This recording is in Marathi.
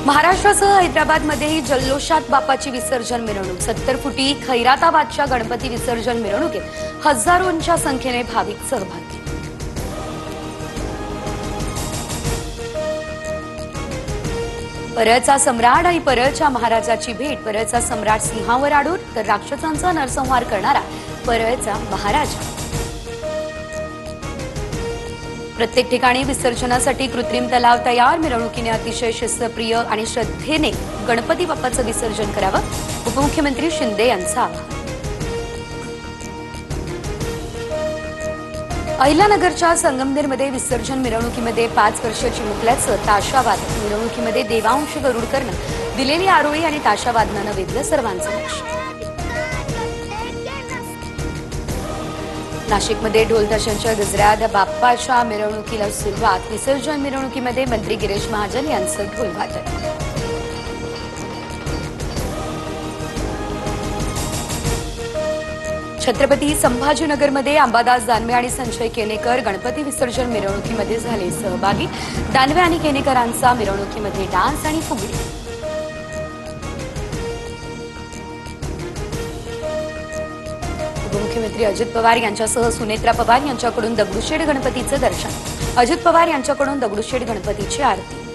महाराष्ट्रासह हैदराबादमध्येही जल्लोषात बाप्पाची विसर्जन मिरवणूक 70 फुटी खैराताबादच्या गणपती विसर्जन मिरवणुकीत हजारोंच्या संख्येने भाविक सहभागी। परळचा सम्राट आणि परळच्या महाराजाची भेट। परळचा सम्राट सिंहावर आरूढ तर राक्षसांचा नरसंहार करणारा परळचा महाराजा। प्रत्येक ठिकाणी विसर्जनासाठी कृत्रिम तलाव तयार। मिरवणुकीने अतिशय शिस्तप्रिय आणि श्रद्धेने गणपती बाप्पाचं विसर्जन करावं, उपमुख्यमंत्री शिंदे यांचं आवाहन। अहिल्यानगरच्या संगमनेरमध्ये विसर्जन मिरवणुकीमध्ये 5 वर्षीय चिमुकल्याचं ताशावाद। मिरवणुकीमध्ये देवांश गरुडकरनं दिलेली आरोळी आणि ताशावादनानं वेधलं सर्वांचं लक्ष। नाशिकमध्ये ढोलताशांच्या गजरात बाप्पाच्या मिरवणुकीला सुरुवात। विसर्जन मिरवणुकीमध्ये मंत्री गिरीश महाजन यांचं ढोलवादन। छत्रपती संभाजीनगरमध्ये अंबादास दानवे आणि संजय केनेकर गणपती विसर्जन मिरवणुकीमध्ये झाले सहभागी। दानवे आणि केनेकरांचा मिरवणुकीमध्ये डान्स आणि फुगडी। उपमुख्यमंत्री अजित पवार यांच्यासह सुनेत्रा पवार यांच्याकडून दगडूशेठ गणपतीचं दर्शन। अजित पवार यांच्याकडून दगडूशेठ गणपतीची आरती।